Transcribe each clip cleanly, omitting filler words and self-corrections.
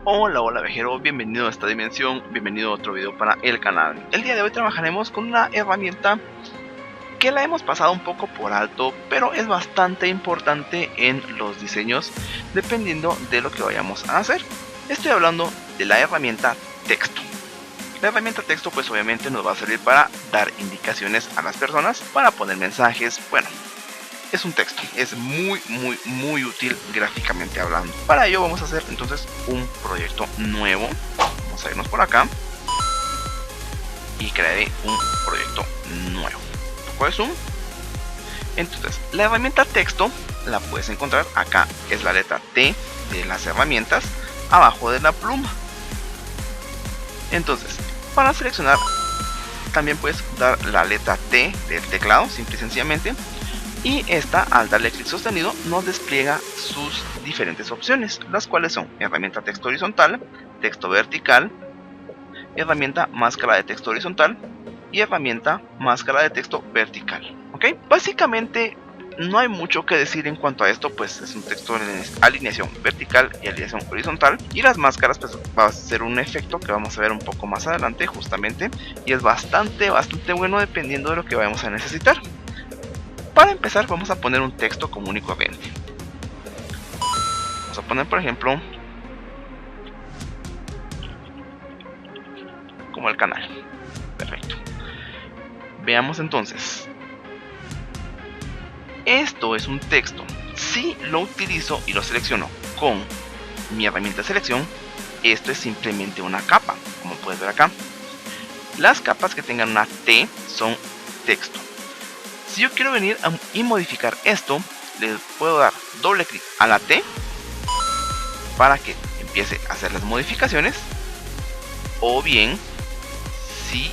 Hola, hola viajero, bienvenido a esta dimensión, bienvenido a otro video para el canal. El día de hoy trabajaremos con una herramienta que la hemos pasado un poco por alto, pero es bastante importante en los diseños dependiendo de lo que vayamos a hacer. Estoy hablando de la herramienta texto. La herramienta texto pues obviamente nos va a servir para dar indicaciones a las personas, para poner mensajes, bueno. Es un texto, es muy útil gráficamente hablando. Para ello vamos a hacer entonces un proyecto nuevo. Vamos a irnos por acá y crearé un proyecto nuevo. Un poco de zoom. Entonces la herramienta texto la puedes encontrar acá, es la letra T de las herramientas, abajo de la pluma. Entonces para seleccionar también puedes dar la letra T del teclado, simple y sencillamente. Y esta, al darle clic sostenido, nos despliega sus diferentes opciones, las cuales son herramienta texto horizontal, texto vertical, herramienta máscara de texto horizontal y herramienta máscara de texto vertical. ¿Ok? Básicamente no hay mucho que decir en cuanto a esto, pues es un texto en alineación vertical y alineación horizontal, y las máscaras pues va a ser un efecto que vamos a ver un poco más adelante justamente, y es bastante bueno dependiendo de lo que vayamos a necesitar. Para empezar vamos a poner un texto común y corriente. Vamos a poner por ejemplo como el canal. Perfecto. Veamos entonces. Esto es un texto. Si lo utilizo y lo selecciono con mi herramienta de selección, esto es simplemente una capa, como puedes ver acá. Las capas que tengan una T son texto. Si yo quiero venir y modificar esto, le puedo dar doble clic a la T para que empiece a hacer las modificaciones, o bien, si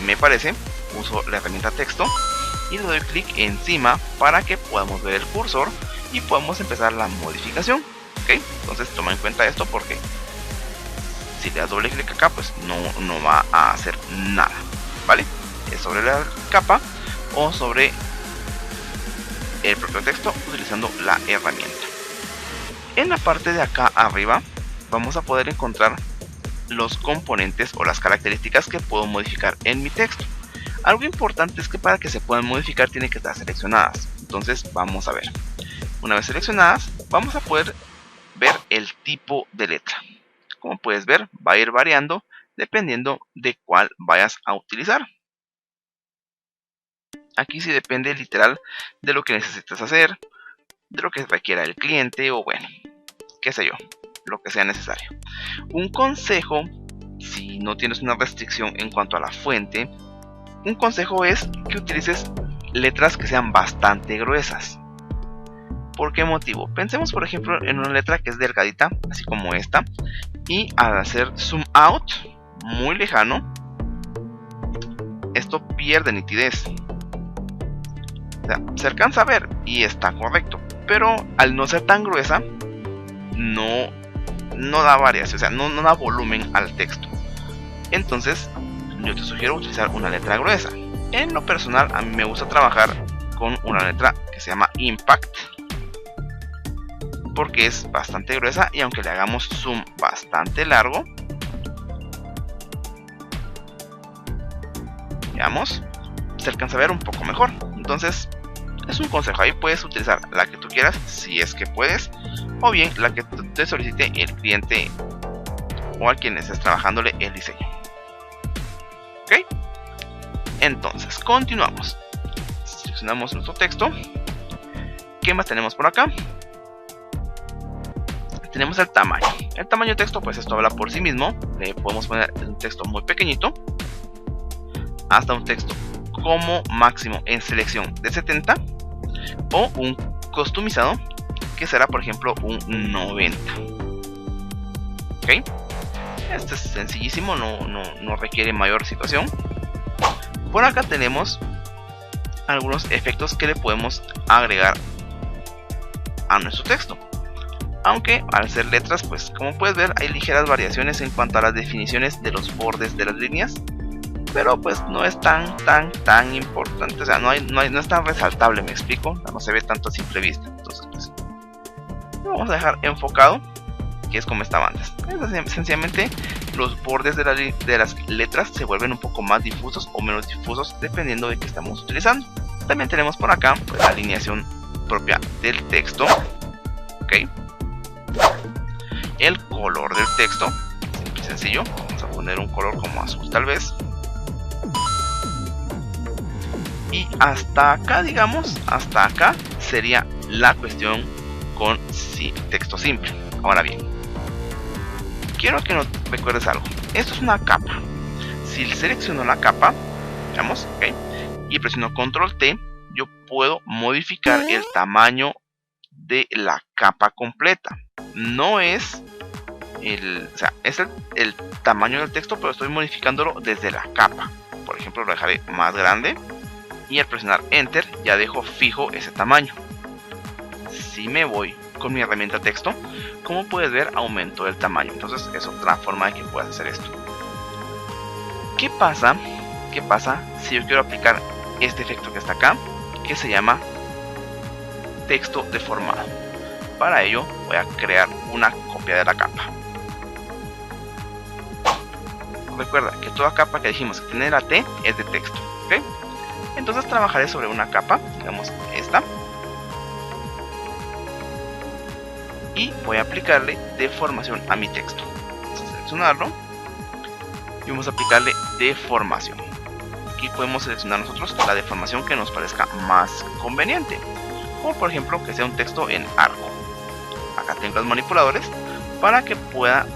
me parece, uso la herramienta texto y le doy clic encima para que podamos ver el cursor y podamos empezar la modificación. ¿Ok? Entonces toma en cuenta esto, porque si le das doble clic acá pues no va a hacer nada, ¿vale? Es sobre la capa o sobre el propio texto utilizando la herramienta. En la parte de acá arriba vamos a poder encontrar los componentes o las características que puedo modificar en mi texto. Algo importante es que para que se puedan modificar tienen que estar seleccionadas. Entonces vamos a ver. Una vez seleccionadas vamos a poder ver el tipo de letra. Como puedes ver, va a ir variando dependiendo de cuál vayas a utilizar. Aquí sí depende literal de lo que necesites hacer, de lo que requiera el cliente, o bueno, qué sé yo, lo que sea necesario. Un consejo, si no tienes una restricción en cuanto a la fuente, un consejo es que utilices letras que sean bastante gruesas. ¿Por qué motivo? Pensemos por ejemplo en una letra que es delgadita, así como esta, y al hacer zoom out muy lejano, esto pierde nitidez. O sea, se alcanza a ver y está correcto, pero al no ser tan gruesa no da variación, o sea, no da volumen al texto. Entonces yo te sugiero utilizar una letra gruesa. En lo personal a mí me gusta trabajar con una letra que se llama Impact, porque es bastante gruesa, y aunque le hagamos zoom bastante largo, veamos, se alcanza a ver un poco mejor. Entonces es un consejo, ahí puedes utilizar la que tú quieras si es que puedes, o bien la que te solicite el cliente o a quien estés trabajándole el diseño. Ok, entonces continuamos. Seleccionamos nuestro texto. ¿Qué más tenemos por acá? Tenemos el tamaño. El tamaño de texto pues esto habla por sí mismo. Le podemos poner un texto muy pequeñito hasta un texto como máximo en selección de 70, o un customizado que será por ejemplo un 90. Ok, este es sencillísimo, no requiere mayor situación. Por acá tenemos algunos efectos que le podemos agregar a nuestro texto, aunque al ser letras pues como puedes ver hay ligeras variaciones en cuanto a las definiciones de los bordes de las líneas, pero pues no es tan importante, o sea, no es tan resaltable, me explico, no se ve tanto a simple vista. Entonces pues lo vamos a dejar enfocado que es como esta banda. Sencillamente los bordes de las letras se vuelven un poco más difusos o menos difusos dependiendo de qué estamos utilizando. También tenemos por acá pues, la alineación propia del texto. Ok. El color del texto, simple y sencillo. Vamos a poner un color como azul tal vez. Y hasta acá, digamos, hasta acá sería la cuestión con texto simple. Ahora bien, quiero que recuerdes algo. Esto es una capa. Si selecciono la capa, digamos, ok, y presiono control T, yo puedo modificar el tamaño de la capa completa. No es es el tamaño del texto, pero estoy modificándolo desde la capa. Por ejemplo, lo dejaré más grande y al presionar Enter ya dejo fijo ese tamaño. Si me voy con mi herramienta texto, como puedes ver, aumento el tamaño. Entonces es otra forma de que puedas hacer esto. ¿Qué pasa si yo quiero aplicar este efecto que está acá, que se llama texto deformado? Para ello voy a crear una copia de la capa. Recuerda que toda capa que dijimos que tiene la T es de texto, ¿ok? Entonces trabajaré sobre una capa, digamos esta, y voy a aplicarle deformación a mi texto. Vamos a seleccionarlo y vamos a aplicarle deformación. Aquí podemos seleccionar nosotros la deformación que nos parezca más conveniente, como por ejemplo que sea un texto en arco. Acá tengo los manipuladores para que pueda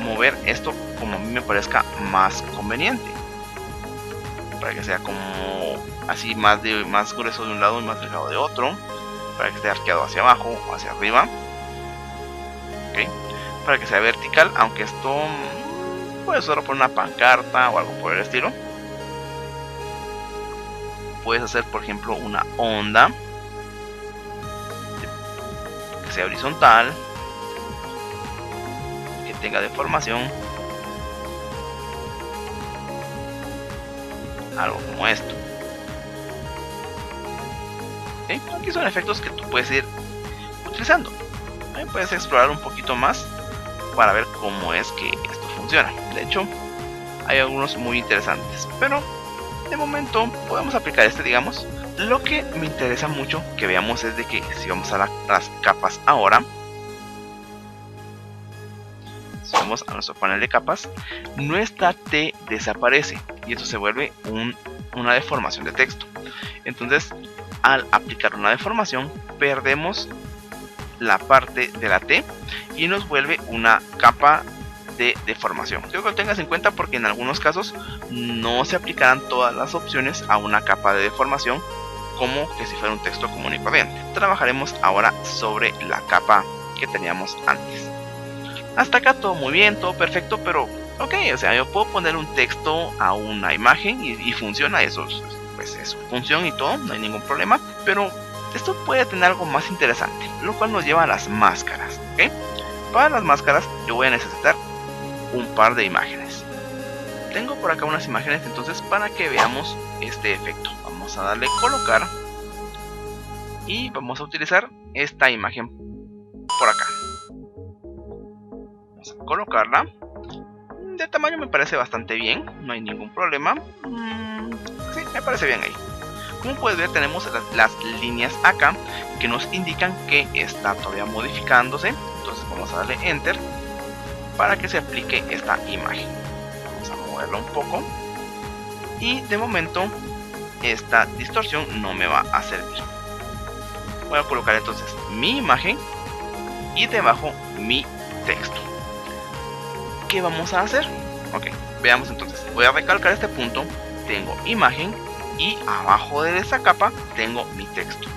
mover esto como a mí me parezca más conveniente, para que sea como así más grueso de un lado y más delgado de otro, para que esté arqueado hacia abajo o hacia arriba, ¿okay? Para que sea vertical, aunque esto puedes solo poner una pancarta o algo por el estilo. Puedes hacer por ejemplo una onda que sea horizontal, que tenga deformación, algo como esto. ¿Okay? Aquí son efectos que tú puedes ir utilizando. Puedes explorar un poquito más para ver cómo es que esto funciona. De hecho, hay algunos muy interesantes, pero de momento podemos aplicar este, digamos. Lo que me interesa mucho que veamos es de que si vamos a las capas ahora, si vamos a nuestro panel de capas, nuestra T desaparece y esto se vuelve una deformación de texto. Entonces, al aplicar una deformación, perdemos la parte de la T y nos vuelve una capa de deformación. Quiero que lo tengas en cuenta porque en algunos casos no se aplicarán todas las opciones a una capa de deformación como que si fuera un texto común y corriente. Trabajaremos ahora sobre la capa que teníamos antes. Hasta acá todo muy bien, todo perfecto, pero ok, o sea, yo puedo poner un texto a una imagen y funciona, eso pues es su función y todo, no hay ningún problema, pero esto puede tener algo más interesante, lo cual nos lleva a las máscaras, ¿ok? Para las máscaras yo voy a necesitar un par de imágenes. Tengo por acá unas imágenes entonces para que veamos este efecto. Vamos a darle colocar y vamos a utilizar esta imagen por acá. Vamos a colocarla. De tamaño me parece bastante bien, no hay ningún problema. Sí, me parece bien ahí. Como puedes ver, tenemos las líneas acá que nos indican que está todavía modificándose. Entonces vamos a darle Enter para que se aplique esta imagen. Vamos a moverla un poco. Y de momento esta distorsión no me va a servir. Voy a colocar entonces mi imagen y debajo mi texto. ¿Qué vamos a hacer? Ok, veamos entonces. Voy a recalcar este punto. Tengo imagen y abajo de esa capa tengo mi texto.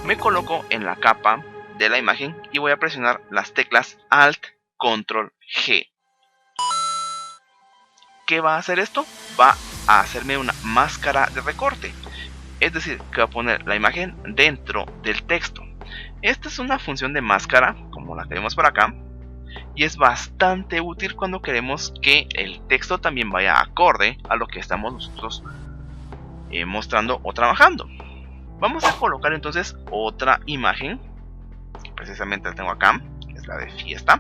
Me coloco en la capa de la imagen y voy a presionar las teclas Alt, Control, G. ¿Qué va a hacer esto? Va a hacerme una máscara de recorte. Es decir, que va a poner la imagen dentro del texto. Esta es una función de máscara, como la que vemos por acá. Y es bastante útil cuando queremos que el texto también vaya acorde a lo que estamos nosotros mostrando o trabajando. Vamos a colocar entonces otra imagen, que precisamente la tengo acá, que es la de fiesta.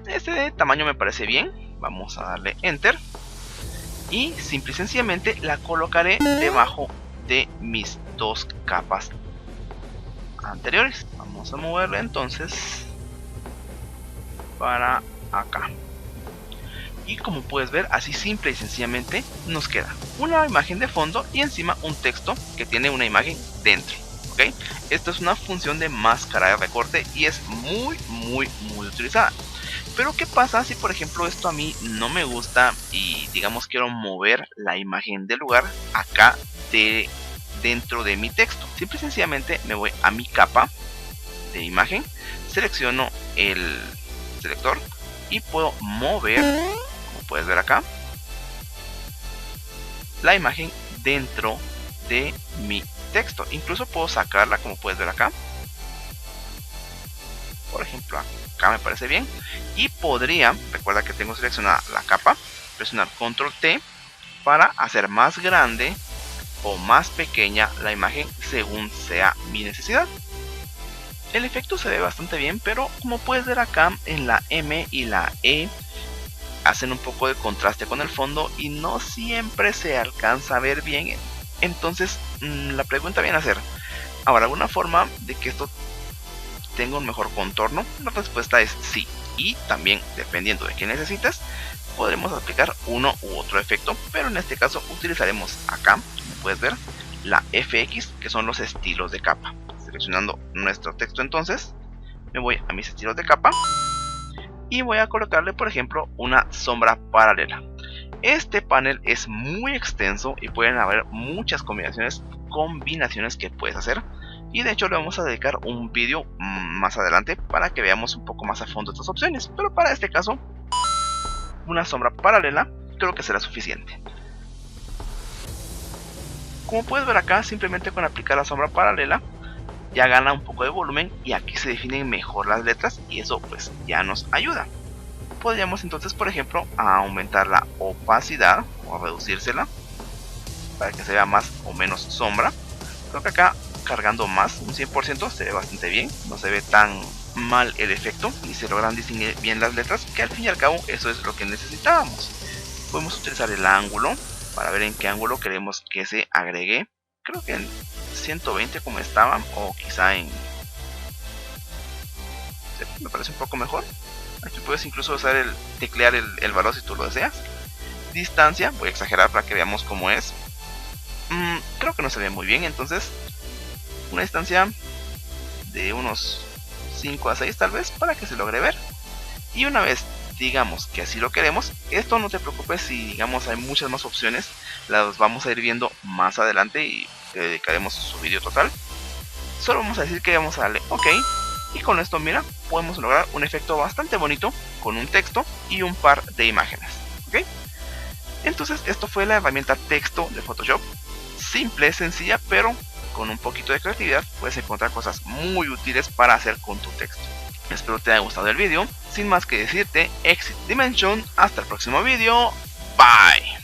Este tamaño me parece bien. Vamos a darle enter. Y simple y sencillamente la colocaré debajo de mis dos capas anteriores. Vamos a moverla entonces para acá. Y como puedes ver, así simple y sencillamente nos queda una imagen de fondo y encima un texto que tiene una imagen dentro. ¿Ok? Esto es una función de máscara de recorte y es muy utilizada. Pero ¿qué pasa si por ejemplo esto a mí no me gusta y digamos quiero mover la imagen del lugar acá dentro de mi texto? Simple y sencillamente me voy a mi capa de imagen, selecciono el selector y puedo mover, como puedes ver acá, la imagen dentro de mi texto. Incluso puedo sacarla, como puedes ver acá. Por ejemplo, acá me parece bien. Y podría, recuerda que tengo seleccionada la capa, presionar control T para hacer más grande o más pequeña la imagen según sea mi necesidad. El efecto se ve bastante bien, pero como puedes ver acá en la M y la E hacen un poco de contraste con el fondo y no siempre se alcanza a ver bien. Entonces la pregunta viene a ser, ¿habrá alguna forma de que esto tenga un mejor contorno? La respuesta es sí, y también dependiendo de qué necesites podremos aplicar uno u otro efecto, pero en este caso utilizaremos acá, como puedes ver, la FX, que son los estilos de capa. Seleccionando nuestro texto entonces, me voy a mis estilos de capa y voy a colocarle por ejemplo una sombra paralela. Este panel es muy extenso y pueden haber muchas combinaciones que puedes hacer, y de hecho le vamos a dedicar un vídeo más adelante para que veamos un poco más a fondo estas opciones, pero para este caso una sombra paralela creo que será suficiente. Como puedes ver acá, simplemente con aplicar la sombra paralela ya gana un poco de volumen y aquí se definen mejor las letras y eso pues ya nos ayuda. Podríamos entonces por ejemplo aumentar la opacidad o reducírsela para que se vea más o menos sombra. Creo que acá cargando más, un 100%, se ve bastante bien, no se ve tan mal el efecto y se logran distinguir bien las letras, que al fin y al cabo eso es lo que necesitábamos. Podemos utilizar el ángulo para ver en qué ángulo queremos que se agregue. Creo que en 120 como estaban, o quizá en... sí, me parece un poco mejor. Aquí puedes incluso usar teclear el valor si tú lo deseas. Distancia, voy a exagerar para que veamos cómo es. Creo que no se ve muy bien, entonces una distancia de unos 5 a 6 tal vez para que se logre ver. Y una vez digamos que así lo queremos, esto no te preocupes si digamos hay muchas más opciones, las vamos a ir viendo más adelante y le dedicaremos su vídeo total. Solo vamos a decir que vamos a darle OK y con esto mira podemos lograr un efecto bastante bonito con un texto y un par de imágenes. ¿Ok? Entonces esto fue la herramienta texto de Photoshop, simple, sencilla, pero con un poquito de creatividad puedes encontrar cosas muy útiles para hacer con tu texto. Espero te haya gustado el vídeo. Sin más que decirte, Exit Dimension. Hasta el próximo vídeo. Bye.